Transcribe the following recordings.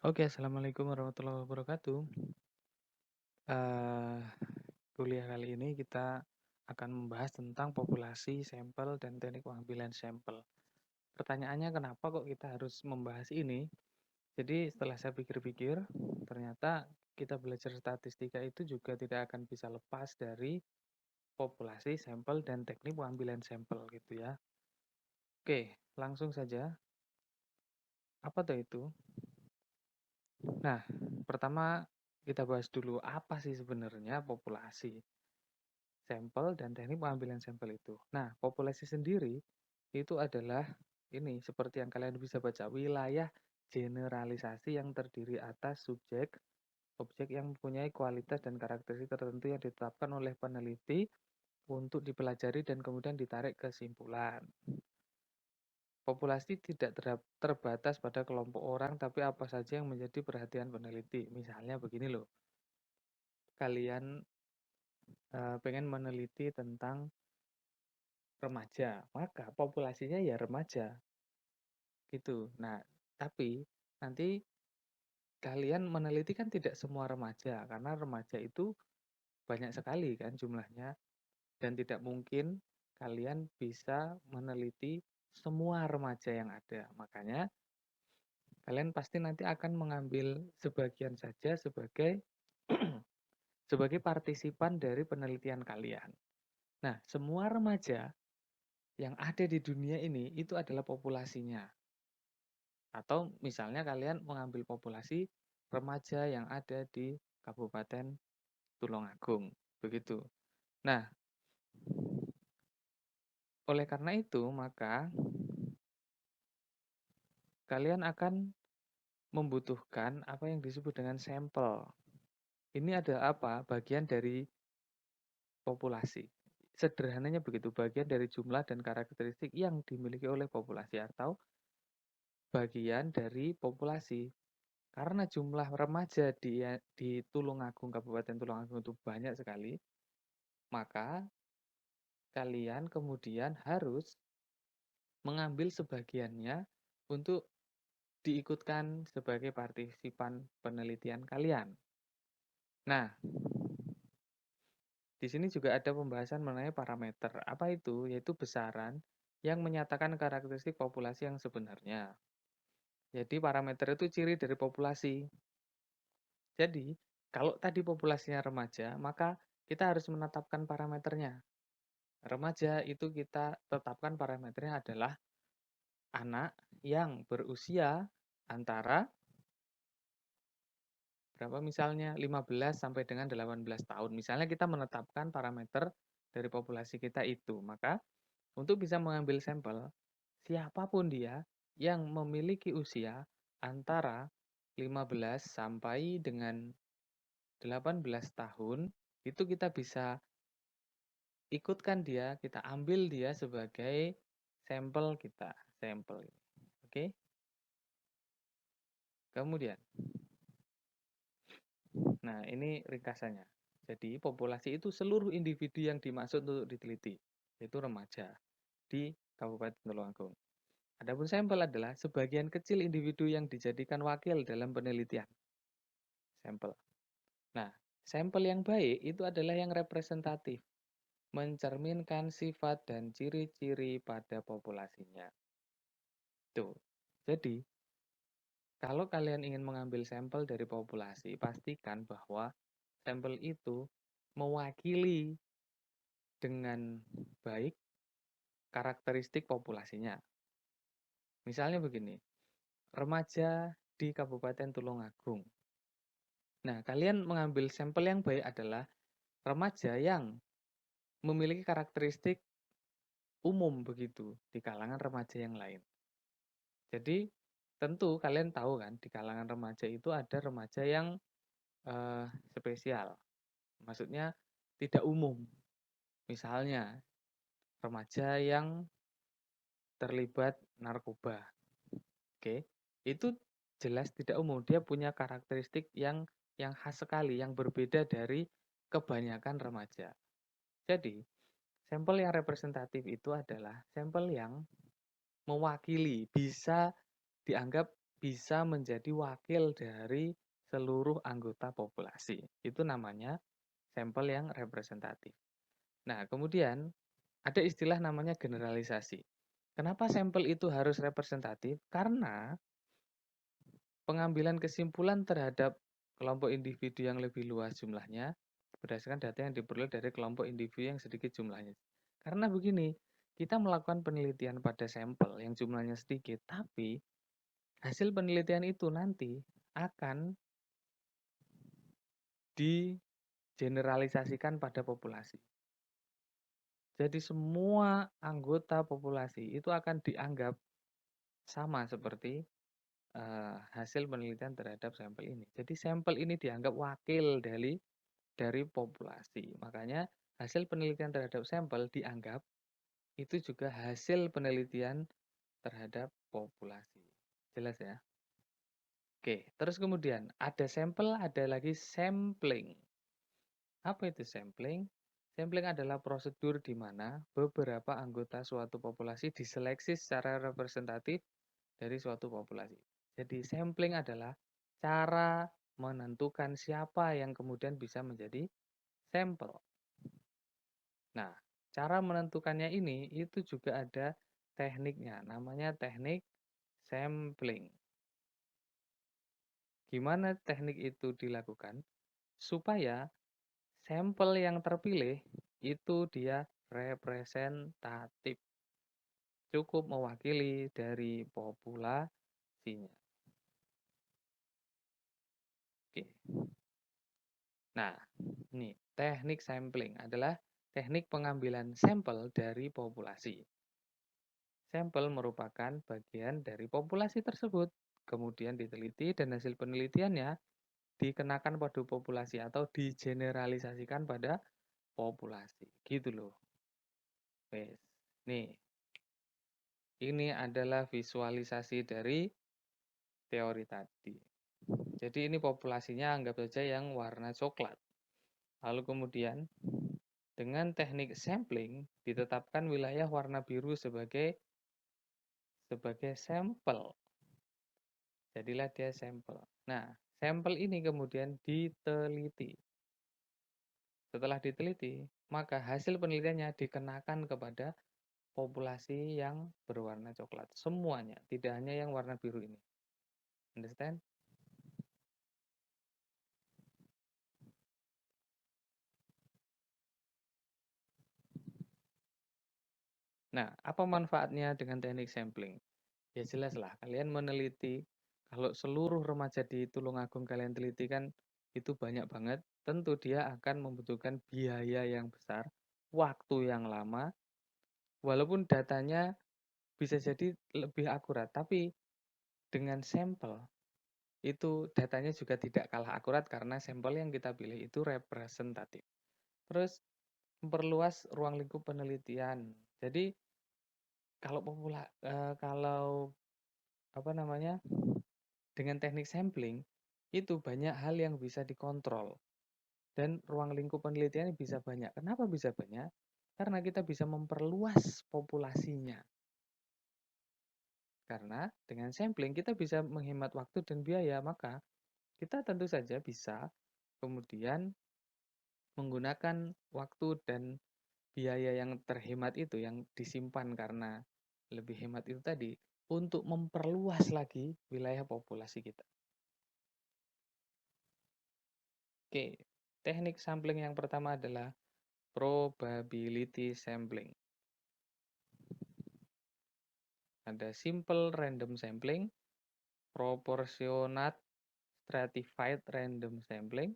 Oke, assalamualaikum warahmatullahi wabarakatuh. Eh, Kuliah kali ini kita akan membahas tentang populasi, sampel, dan teknik pengambilan sampel. Pertanyaannya, kenapa kok kita harus membahas ini? Jadi setelah saya pikir-pikir, ternyata kita belajar statistika itu juga tidak akan bisa lepas dari populasi, sampel, dan teknik pengambilan sampel gitu ya. Oke, langsung saja. Apa tuh itu? Nah, pertama kita bahas dulu apa sih sebenarnya populasi, sampel, dan teknik pengambilan sampel itu. Nah, populasi sendiri itu adalah ini seperti yang kalian bisa baca, wilayah generalisasi yang terdiri atas subjek, objek yang mempunyai kualitas dan karakteristik tertentu yang ditetapkan oleh peneliti untuk dipelajari dan kemudian ditarik kesimpulan. Populasi tidak terbatas pada kelompok orang, tapi apa saja yang menjadi perhatian peneliti. Misalnya begini loh, kalian pengen meneliti tentang remaja, maka populasinya ya remaja, gitu. Nah, tapi nanti kalian meneliti kan tidak semua remaja, karena remaja itu banyak sekali kan jumlahnya, dan tidak mungkin kalian bisa meneliti semua remaja yang ada. Makanya kalian pasti nanti akan mengambil sebagian saja sebagai sebagai partisipan dari penelitian kalian. Nah, semua remaja yang ada di dunia ini itu adalah populasinya. Atau misalnya kalian mengambil populasi remaja yang ada di Kabupaten Tulungagung, begitu. Nah, oleh karena itu maka kalian akan membutuhkan apa yang disebut dengan sampel. Ini adalah apa? Bagian dari populasi. Sederhananya begitu, bagian dari jumlah dan karakteristik yang dimiliki oleh populasi atau bagian dari populasi. Karena jumlah remaja di Tulungagung, Kabupaten Tulungagung itu banyak sekali, maka kalian kemudian harus mengambil sebagiannya untuk diikutkan sebagai partisipan penelitian kalian. Nah, di sini juga ada pembahasan mengenai parameter. Apa itu? Yaitu besaran yang menyatakan karakteristik populasi yang sebenarnya. Jadi parameter itu ciri dari populasi. Jadi, kalau tadi populasinya remaja, maka kita harus menetapkan parameternya. Remaja itu kita tetapkan parameternya adalah anak yang berusia antara berapa misalnya 15 sampai dengan 18 tahun. Misalnya kita menetapkan parameter dari populasi kita itu. Maka untuk bisa mengambil sampel, siapapun dia yang memiliki usia antara 15 sampai dengan 18 tahun, itu kita bisa ikutkan dia, kita ambil dia sebagai sampel kita, sampel. Oke. Kemudian, nah ini ringkasannya. Jadi populasi itu seluruh individu yang dimaksud untuk diteliti, yaitu remaja di Kabupaten Tulungagung. Adapun sampel adalah sebagian kecil individu yang dijadikan wakil dalam penelitian. Sampel. Nah, sampel yang baik itu adalah yang representatif, mencerminkan sifat dan ciri-ciri pada populasinya. Tuh. Jadi, kalau kalian ingin mengambil sampel dari populasi, pastikan bahwa sampel itu mewakili dengan baik karakteristik populasinya. Misalnya begini, remaja di Kabupaten Tulungagung. Nah, kalian mengambil sampel yang baik adalah remaja yang memiliki karakteristik umum begitu di kalangan remaja yang lain. Jadi, tentu kalian tahu kan, di kalangan remaja itu ada remaja yang spesial. Maksudnya tidak umum. Misalnya, remaja yang terlibat narkoba. Oke. Itu jelas tidak umum. Dia punya karakteristik yang khas sekali, yang berbeda dari kebanyakan remaja. Jadi, sampel yang representatif itu adalah sampel yang mewakili, bisa dianggap bisa menjadi wakil dari seluruh anggota populasi. Itu namanya sampel yang representatif. Nah, kemudian ada istilah namanya generalisasi. Kenapa sampel itu harus representatif? Karena pengambilan kesimpulan terhadap kelompok individu yang lebih luas jumlahnya berdasarkan data yang diperoleh dari kelompok individu yang sedikit jumlahnya. Karena begini, kita melakukan penelitian pada sampel yang jumlahnya sedikit, tapi hasil penelitian itu nanti akan digeneralisasikan pada populasi. Jadi semua anggota populasi itu akan dianggap sama seperti hasil penelitian terhadap sampel ini. Jadi sampel ini dianggap wakil dari populasi. Makanya hasil penelitian terhadap sampel dianggap itu juga hasil penelitian terhadap populasi. Jelas ya? Oke, terus kemudian ada sampel, ada lagi sampling. Apa itu sampling? Sampling adalah prosedur di mana beberapa anggota suatu populasi diseleksi secara representatif dari suatu populasi. Jadi sampling adalah cara menentukan siapa yang kemudian bisa menjadi sampel. Nah, cara menentukannya ini itu juga ada tekniknya, namanya teknik sampling. Gimana teknik itu dilakukan? Supaya sampel yang terpilih itu dia representatif, cukup mewakili dari populasinya. Oke. Nah, ini teknik sampling adalah teknik pengambilan sampel dari populasi. Sampel merupakan bagian dari populasi tersebut, kemudian diteliti dan hasil penelitiannya dikenakan pada populasi atau digeneralisasikan pada populasi. Gitu loh. Wes. Nih, ini adalah visualisasi dari teori tadi. Jadi ini populasinya anggap saja yang warna coklat. Lalu kemudian dengan teknik sampling ditetapkan wilayah warna biru sebagai sampel. Jadilah dia sampel. Nah, sampel ini kemudian diteliti. Setelah diteliti, maka hasil penelitiannya dikenakan kepada populasi yang berwarna coklat. Semuanya, tidak hanya yang warna biru ini. Understand? Nah, apa manfaatnya dengan teknik sampling? Ya jelas lah, kalian meneliti, kalau seluruh remaja di Tulungagung kalian teliti kan itu banyak banget, tentu dia akan membutuhkan biaya yang besar, waktu yang lama, walaupun datanya bisa jadi lebih akurat, tapi dengan sampel itu datanya juga tidak kalah akurat karena sampel yang kita pilih itu representatif. Terus memperluas ruang lingkup penelitian. Jadi kalau apa namanya? Dengan teknik sampling itu banyak hal yang bisa dikontrol dan ruang lingkup penelitiannya bisa banyak. Kenapa bisa banyak? Karena kita bisa memperluas populasinya. Karena dengan sampling kita bisa menghemat waktu dan biaya, maka kita tentu saja bisa kemudian menggunakan waktu dan biaya yang terhemat itu, yang disimpan karena lebih hemat itu tadi, untuk memperluas lagi wilayah populasi kita. Oke, teknik sampling yang pertama adalah probability sampling. Ada simple random sampling, proportionate stratified random sampling,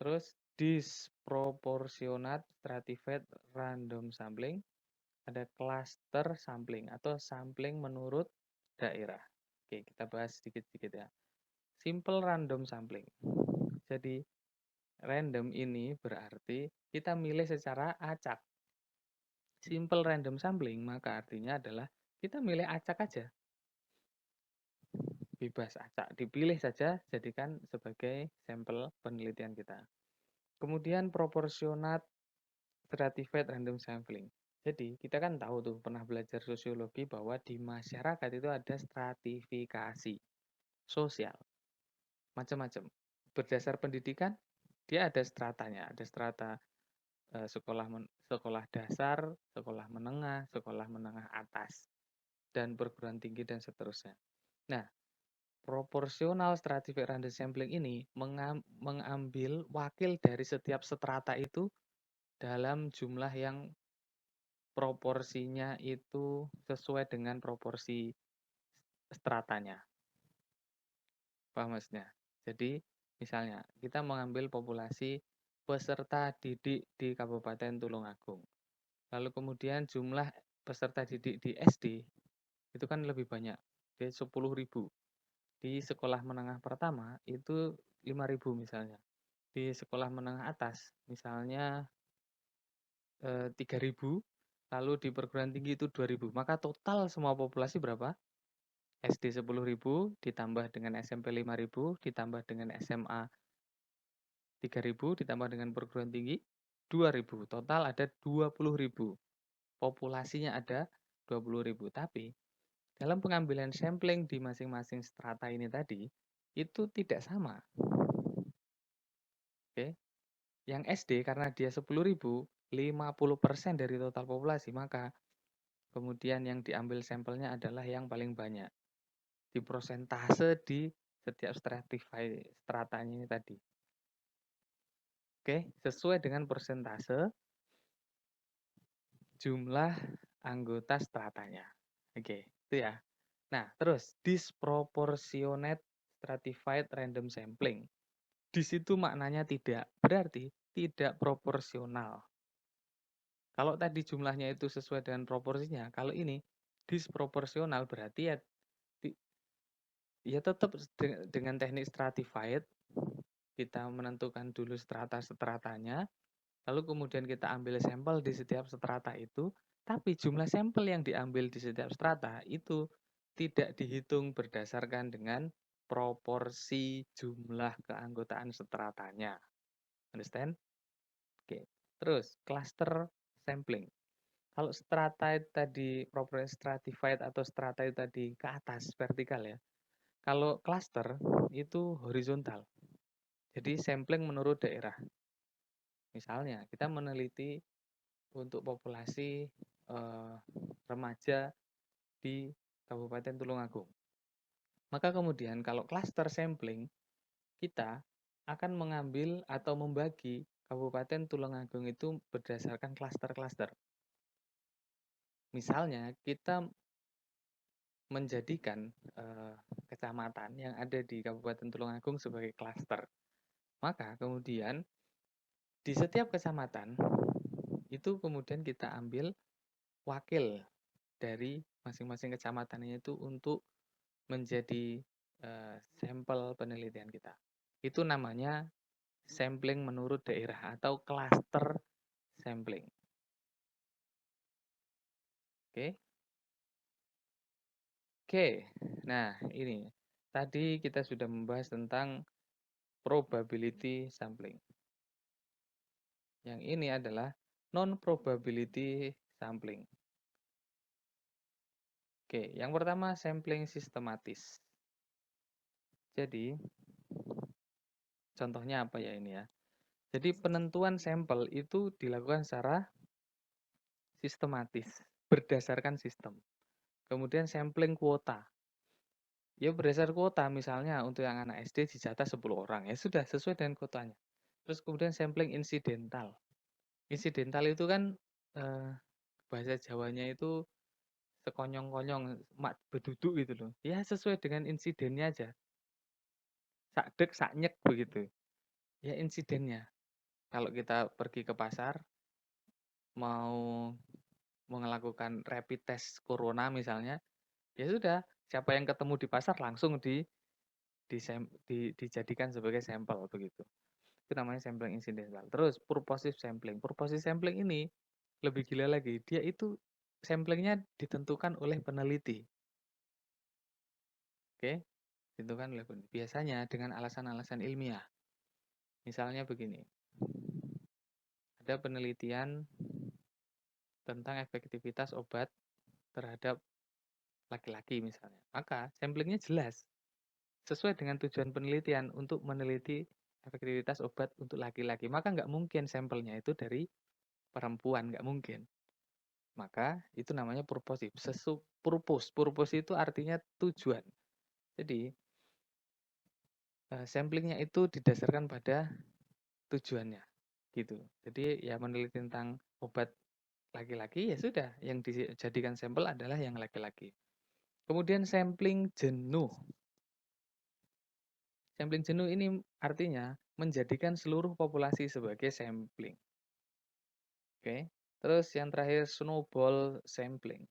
terus disproportionate stratified random sampling, ada cluster sampling atau sampling menurut daerah. Oke, kita bahas sedikit-sedikit ya. Simple random sampling. Jadi, random ini berarti kita milih secara acak. Simple random sampling maka artinya adalah kita milih acak aja. Bebas acak, dipilih saja jadikan sebagai sampel penelitian kita. Kemudian proportionate stratified random sampling. Jadi kita kan tahu tuh pernah belajar sosiologi bahwa di masyarakat itu ada stratifikasi. sosial, macam-macam. Berdasar pendidikan, dia ada stratanya, ada strata sekolah dasar, sekolah menengah atas, dan perguruan tinggi dan seterusnya. Nah, proporsional stratified random sampling ini mengambil wakil dari setiap strata itu dalam jumlah yang proporsinya itu sesuai dengan proporsi stratanya. Paham maksudnya? Jadi, misalnya kita mengambil populasi peserta didik di Kabupaten Tulungagung. Lalu kemudian jumlah peserta didik di SD itu kan lebih banyak, dia 10.000. Di sekolah menengah pertama itu 5.000 misalnya. Di sekolah menengah atas misalnya 3.000, lalu di perguruan tinggi itu 2.000. Maka total semua populasi berapa? SD 10.000 ditambah dengan SMP 5.000 ditambah dengan SMA 3.000 ditambah dengan perguruan tinggi 2.000. Total ada 20.000. Populasinya ada 20.000. Tapi dalam pengambilan sampling di masing-masing strata ini tadi itu tidak sama. Oke. Yang SD karena dia 10.000, 50% dari total populasi, maka kemudian yang diambil sampelnya adalah yang paling banyak. Di prosentase di setiap stratanya ini tadi. Oke, sesuai dengan persentase jumlah anggota stratanya. Oke, itu ya. Nah, terus disproportionate stratified random sampling. Di situ maknanya tidak, berarti tidak proporsional. Kalau tadi jumlahnya itu sesuai dengan proporsinya, kalau ini disproporsional berarti ya tetap dengan teknik stratified kita menentukan dulu strata-stratanya, lalu kemudian kita ambil sampel di setiap strata itu, tapi jumlah sampel yang diambil di setiap strata itu tidak dihitung berdasarkan dengan proporsi jumlah keanggotaan stratanya. Understand? Oke. Terus, cluster sampling. Kalau strata tadi properly stratified atau strata itu tadi ke atas vertikal ya. Kalau cluster itu horizontal. Jadi sampling menurut daerah. Misalnya kita meneliti untuk populasi remaja di Kabupaten Tulungagung. Maka kemudian kalau cluster sampling kita akan mengambil atau membagi Kabupaten Tulungagung itu berdasarkan klaster-klaster. Misalnya kita menjadikan kecamatan yang ada di Kabupaten Tulungagung sebagai klaster. Maka kemudian di setiap kecamatan itu kemudian kita ambil wakil dari masing-masing kecamatannya itu untuk menjadi sampel penelitian kita. Itu namanya sampling menurut daerah atau cluster sampling. Oke. Oke. Nah, ini tadi kita sudah membahas tentang probability sampling. Yang ini adalah non-probability sampling. Oke, yang pertama sampling sistematis. Jadi, contohnya apa ya ini ya? Jadi penentuan sampel itu dilakukan secara sistematis, berdasarkan sistem. Kemudian sampling kuota. Ya berdasar kuota, misalnya untuk yang anak SD dijatah 10 orang, ya sudah sesuai dengan kuotanya. Terus kemudian sampling insidental. Insidental itu kan bahasa Jawanya itu sekonyong-konyong, mak beduduk gitu loh. Ya sesuai dengan insidennya aja. Sakdek, saknyek begitu. Ya insidennya. Kalau kita pergi ke pasar, mau melakukan rapid test corona misalnya, ya sudah, siapa yang ketemu di pasar langsung dijadikan sebagai sampel begitu. Itu namanya sampling incidental. Terus purposive sampling. Purposive sampling ini lebih gila lagi. Dia itu samplingnya ditentukan oleh peneliti. Oke, ditentukan oleh peneliti. Biasanya dengan alasan-alasan ilmiah. Misalnya begini. Ada penelitian tentang efektivitas obat terhadap laki-laki misalnya. Maka samplingnya jelas. sesuai dengan tujuan penelitian untuk meneliti efektivitas obat untuk laki-laki. Maka nggak mungkin sampelnya itu dari perempuan, nggak mungkin. Maka itu namanya purposive. Purpose itu artinya tujuan. Jadi samplingnya itu didasarkan pada tujuannya, gitu. Jadi ya meneliti tentang obat laki-laki ya sudah, yang dijadikan sampel adalah yang laki-laki. Kemudian sampling jenuh. Sampling jenuh ini artinya menjadikan seluruh populasi sebagai sampling. Oke. Terus yang terakhir snowball sampling.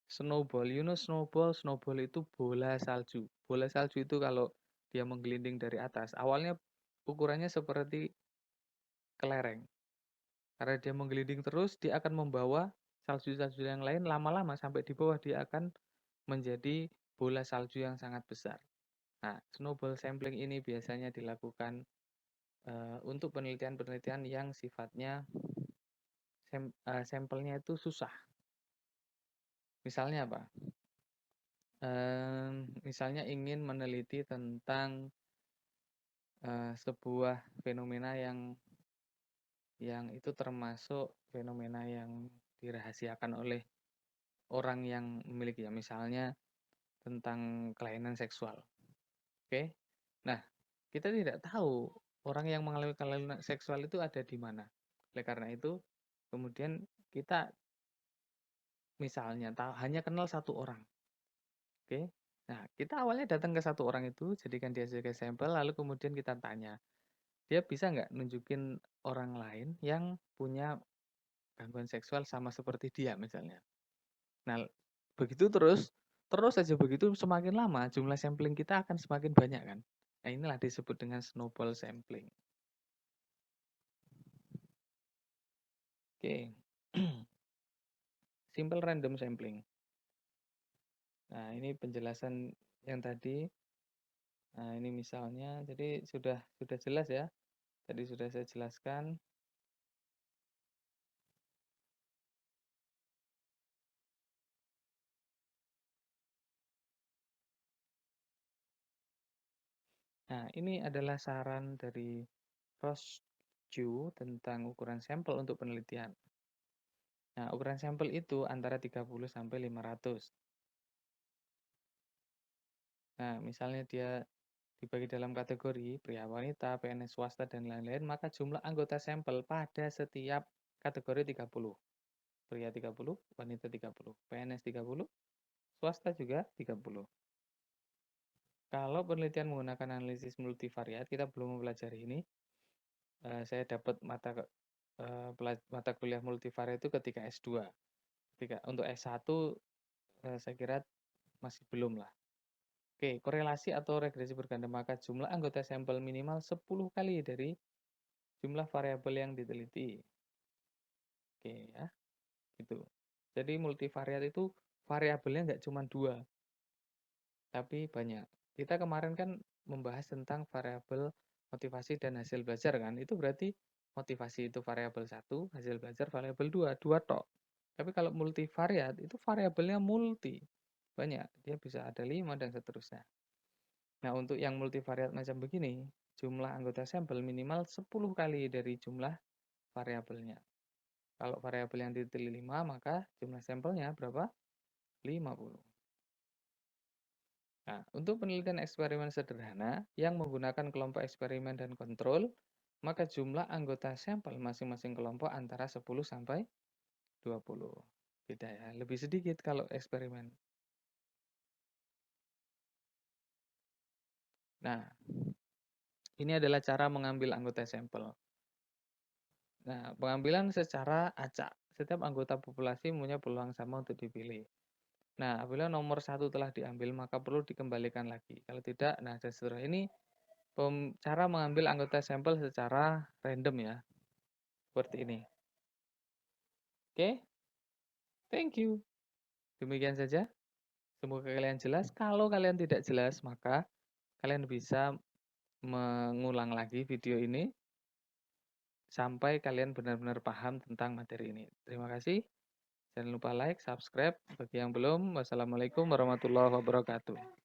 Snowball, you know snowball? Snowball itu bola salju. Bola salju itu kalau dia menggelinding dari atas, awalnya ukurannya seperti kelereng. Karena dia menggelinding terus, dia akan membawa salju-salju yang lain lama-lama sampai di bawah dia akan menjadi bola salju yang sangat besar. Nah, snowball sampling ini biasanya dilakukan untuk penelitian-penelitian yang sifatnya sampelnya itu susah. Misalnya apa? Misalnya ingin meneliti tentang sebuah fenomena yang itu termasuk fenomena yang dirahasiakan oleh orang yang memiliki, ya, misalnya tentang kelainan seksual. Oke. Nah, kita tidak tahu orang yang mengalami kelainan seksual itu ada di mana. Oleh karena itu, kemudian kita misalnya hanya kenal satu orang. Oke. Nah, kita awalnya datang ke satu orang itu, jadikan dia sebagai sampel, lalu kemudian kita tanya, dia bisa nggak nunjukin orang lain yang punya gangguan seksual sama seperti dia misalnya. Nah, begitu terus saja begitu, semakin lama jumlah sampling kita akan semakin banyak kan. Nah, inilah disebut dengan snowball sampling. Oke. Simple random sampling. Nah, ini penjelasan yang tadi. Nah, ini misalnya, jadi sudah jelas ya. Tadi sudah saya jelaskan. Nah, ini adalah saran dari Roscu tentang ukuran sampel untuk penelitian. Nah, ukuran sampel itu antara 30 sampai 500. Nah, misalnya dia dibagi dalam kategori pria wanita, PNS swasta, dan lain-lain, maka jumlah anggota sampel pada setiap kategori 30. Pria 30, wanita 30, PNS 30, swasta juga 30. Kalau penelitian menggunakan analisis multivariat, kita belum mempelajari ini. Saya dapat mata kuliah multivariat itu ketika S2. Untuk S1 saya kira masih belum lah. Oke, korelasi atau regresi berganda, maka jumlah anggota sampel minimal 10 kali dari jumlah variabel yang diteliti. Oke ya, gitu. Jadi multivariat itu variabelnya nggak cuma 2, tapi banyak. Kita kemarin kan membahas tentang variabel motivasi dan hasil belajar kan. Itu berarti motivasi itu variabel 1, hasil belajar variabel 2, 2 tok. Tapi kalau multivariat itu variabelnya multi. Banyak, dia bisa ada 5 dan seterusnya. Nah, untuk yang multivariat macam begini, jumlah anggota sampel minimal 10 kali dari jumlah variabelnya. Kalau variabel yang diteliti 5, maka jumlah sampelnya berapa? 50. Nah, untuk penelitian eksperimen sederhana yang menggunakan kelompok eksperimen dan kontrol, maka jumlah anggota sampel masing-masing kelompok antara 10 sampai 20. Beda ya, lebih sedikit kalau eksperimen. Nah, ini adalah cara mengambil anggota sampel. Nah, pengambilan secara acak. Setiap anggota populasi punya peluang sama untuk dipilih. Nah, apabila nomor 1 telah diambil, maka perlu dikembalikan lagi. Kalau tidak, nah dan seterusnya. Ini cara mengambil anggota sampel secara random ya. Seperti ini. Oke, thank you. Demikian saja. Semoga kalian jelas. Kalau kalian tidak jelas, maka kalian bisa mengulang lagi video ini sampai kalian benar-benar paham tentang materi ini. Terima kasih. Jangan lupa like, subscribe. Bagi yang belum, wassalamualaikum warahmatullahi wabarakatuh.